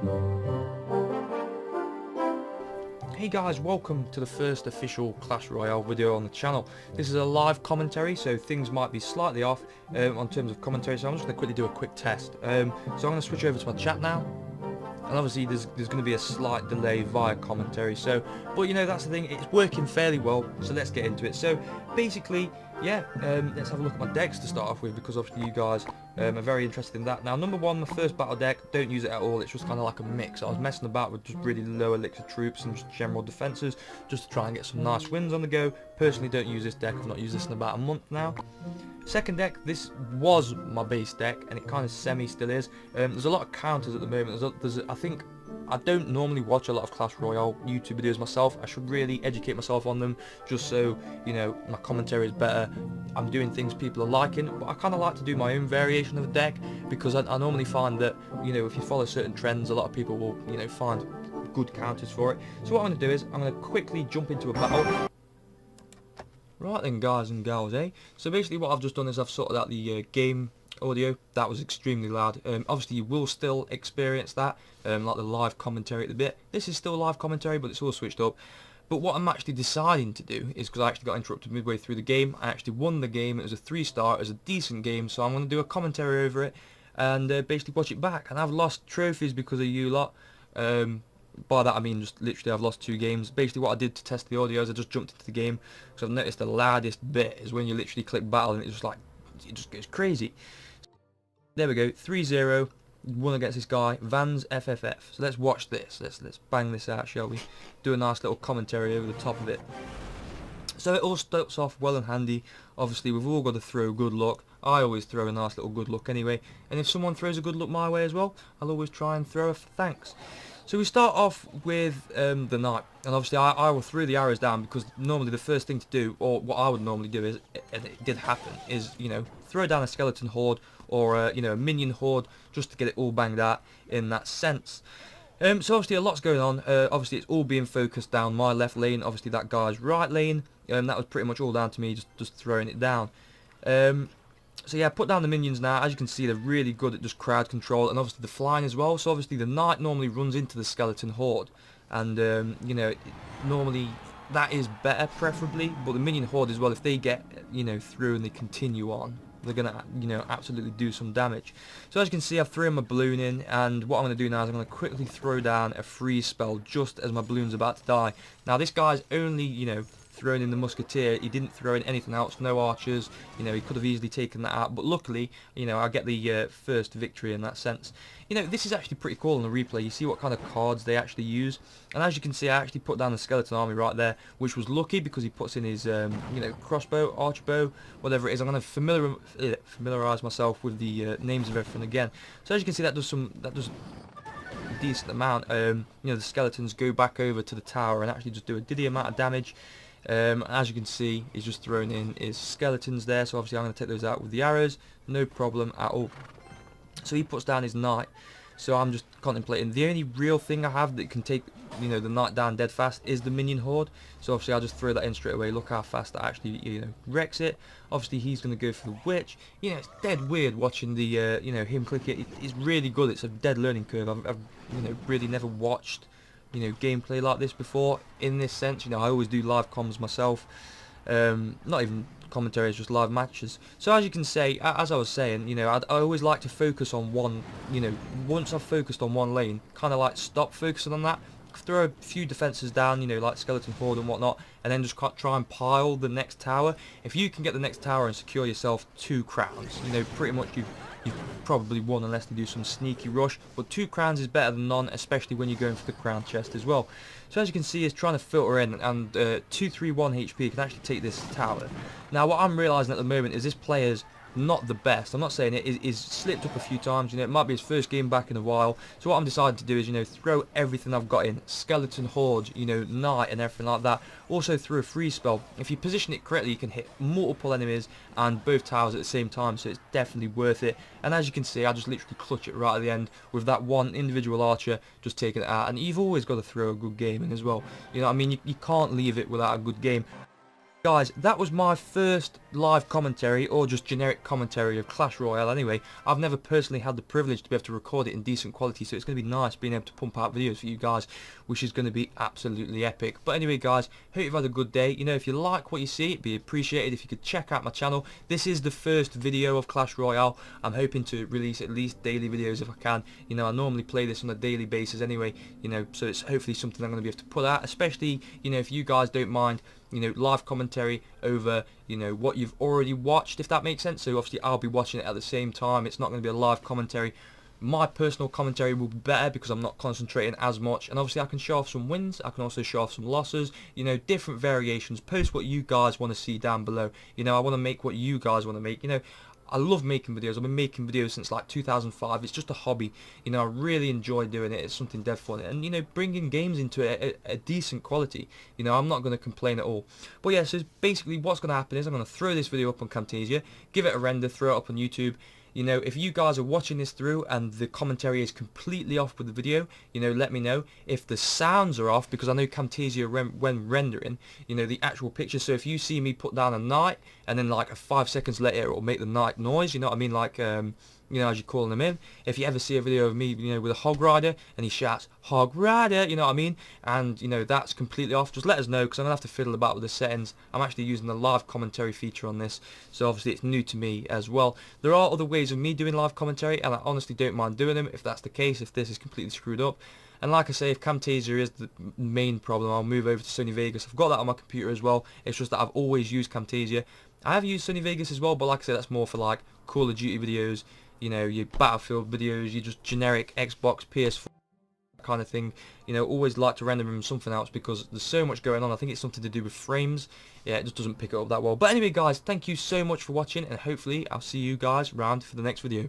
Hey guys, welcome to the first official Clash Royale video on the channel. This is a live commentary, so things might be slightly off on terms of commentary, so I'm just going to quickly do a quick test. So I'm going to switch over to my chat now, and obviously there's going to be a slight delay via commentary, so, but you know, that's the thing, it's working fairly well, so let's get into it. So basically, yeah, let's have a look at my decks to start off with, because obviously you guys are very interested in that. Now, number one, my first battle deck, don't use it at all, it's just kind of like a mix. I was messing about with just really low elixir troops and just general defences, just to try and get some nice wins on the go. Personally, don't use this deck, I've not used this in about a month now. Second deck, this was my base deck, and it kind of semi still is. There's a lot of counters at the moment. I think I don't normally watch a lot of Clash Royale YouTube videos myself. I should really educate myself on them, just so, you know, my commentary is better. I'm doing things people are liking, but I kind of like to do my own variation of the deck, because I normally find that, you know, if you follow certain trends, a lot of people will, you know, find good counters for it. So what I'm going to do is, I'm going to quickly jump into a battle. Right then, guys and gals, eh? So basically what I've just done is I've sorted out the game audio. That was extremely loud. Obviously you will still experience that, like the live commentary at the bit. This is still live commentary, but it's all switched up. But what I'm actually deciding to do is, because I actually got interrupted midway through the game, I actually won the game. It was a 3-star, it was a decent game, so I'm going to do a commentary over it and basically watch it back. And I've lost trophies because of you lot. By that I mean just literally I've lost 2 games. Basically what I did to test the audio is I just jumped into the game, because I've noticed the loudest bit is when you literally click battle and it's just like, it just goes crazy. There we go, 3-0, won against this guy, Vans FFF. So let's watch this, let's bang this out, shall we? Do a nice little commentary over the top of it. So it all starts off well and handy. Obviously we've all got to throw good luck. I always throw a nice little good luck anyway, and if someone throws a good luck my way as well, I'll always try and throw a thanks. So we start off with the knight, and obviously I will throw the arrows down, because normally the first thing to do, or what I would normally do is, and it did happen, is, you know, throw down a skeleton horde, or you know, a minion horde, just to get it all banged out in that sense. So obviously a lot's going on. Obviously it's all being focused down my left lane, obviously that guy's right lane, and that was pretty much all down to me just throwing it down. So yeah, put down the minions now. As you can see, they're really good at just crowd control, and obviously the flying as well. So obviously the knight normally runs into the skeleton horde, and you know, normally that is better preferably, but the minion horde as well, if they get, you know, through and they continue on, they're gonna, you know, absolutely do some damage. So as you can see, I've thrown my balloon in, and what I'm going to do now is I'm going to quickly throw down a freeze spell just as my balloon's about to die. Now this guy's only, you know, thrown in the musketeer. He didn't throw in anything else, no archers. You know, he could have easily taken that out, but luckily, you know, I get the first victory in that sense. You know, this is actually pretty cool on the replay. You see what kind of cards they actually use, and as you can see, I actually put down the skeleton army right there, which was lucky, because he puts in his you know, crossbow, archbow, whatever it is. I'm going to familiarise myself with the names of everything again. So as you can see, that does a decent amount. You know, the skeletons go back over to the tower and actually just do a diddy amount of damage. As you can see, he's just thrown in his skeletons there, so obviously I'm going to take those out with the arrows, no problem at all. So he puts down his knight, so I'm just contemplating. The only real thing I have that can take, you know, the knight down dead fast is the minion horde, so obviously I'll just throw that in straight away. Look how fast that actually, you know, wrecks it. Obviously he's going to go for the witch. You know, it's dead weird watching the you know, him click it. It's really good. It's a dead learning curve. I've you know, really never watched, you know, gameplay like this before in this sense. You know, I always do live comms myself, not even commentaries, just live matches. So as you can say, as I was saying, you know, I always like to focus on one, you know, once I've focused on one lane, kind of like stop focusing on that, throw a few defences down, you know, like skeleton horde and whatnot, and then just try and pile the next tower. If you can get the next tower and secure yourself 2 crowns, you know, pretty much you've probably won, unless they do some sneaky rush, but 2 crowns is better than none, especially when you're going for the crown chest as well. So as you can see, it's trying to filter in, and 231 HP can actually take this tower. Now what I'm realising at the moment is this player's not the best. I'm not saying it is slipped up a few times, you know, it might be his first game back in a while. So what I'm deciding to do is, you know, throw everything I've got in, skeleton horde, you know, knight and everything like that. Also through a freeze spell. If you position it correctly, you can hit multiple enemies and both towers at the same time, so it's definitely worth it. And as you can see, I just literally clutch it right at the end with that one individual archer just taking it out. And you've always got to throw a good game in as well. You know what I mean? You can't leave it without a good game. Guys, that was my first live commentary, or just generic commentary of Clash Royale anyway. I've never personally had the privilege to be able to record it in decent quality, so it's going to be nice being able to pump out videos for you guys, which is going to be absolutely epic. But anyway guys, hope you've had a good day. You know, if you like what you see, it'd be appreciated if you could check out my channel. This is the first video of Clash Royale. I'm hoping to release at least daily videos if I can. You know, I normally play this on a daily basis anyway, you know, so it's hopefully something I'm going to be able to put out, especially, you know, if you guys don't mind, you know, live commentary over, you know, what you've already watched, if that makes sense. So obviously I'll be watching it at the same time. It's not going to be a live commentary. My personal commentary will be better because I'm not concentrating as much, and obviously I can show off some wins, I can also show off some losses, you know, different variations. Post what you guys want to see down below. You know, I want to make what you guys want to make. You know, I love making videos. I've been making videos since like 2005. It's just a hobby. You know, I really enjoy doing it. It's something dead fun. And, you know, bringing games into a decent quality. You know, I'm not going to complain at all. But yeah, so basically what's going to happen is I'm going to throw this video up on Camtasia, give it a render, throw it up on YouTube. You know, if you guys are watching this through and the commentary is completely off with the video, you know, let me know. If the sounds are off, because I know Camtasia when rendering, you know, the actual picture. So if you see me put down a knight and then like 5 seconds later it will make the knight noise, you know what I mean, like you know, as you're calling them in. If you ever see a video of me, you know, with a hog rider and he shouts hog rider, you know what I mean, and you know that's completely off, just let us know, because I'm gonna have to fiddle about with the settings. I'm actually using the live commentary feature on this, so obviously it's new to me as well. There are other ways of me doing live commentary, and I honestly don't mind doing them if that's the case, if this is completely screwed up. And like I say, if Camtasia is the main problem, I'll move over to Sony Vegas. I've got that on my computer as well. It's just that I've always used Camtasia. I have used Sony Vegas as well, but like I say, that's more for like Call of Duty videos, you know, your Battlefield videos, your just generic Xbox, PS4 kind of thing. You know, always like to render them something else because there's so much going on. I think it's something to do with frames. Yeah, it just doesn't pick it up that well. But anyway guys, thank you so much for watching, and hopefully I'll see you guys around for the next video.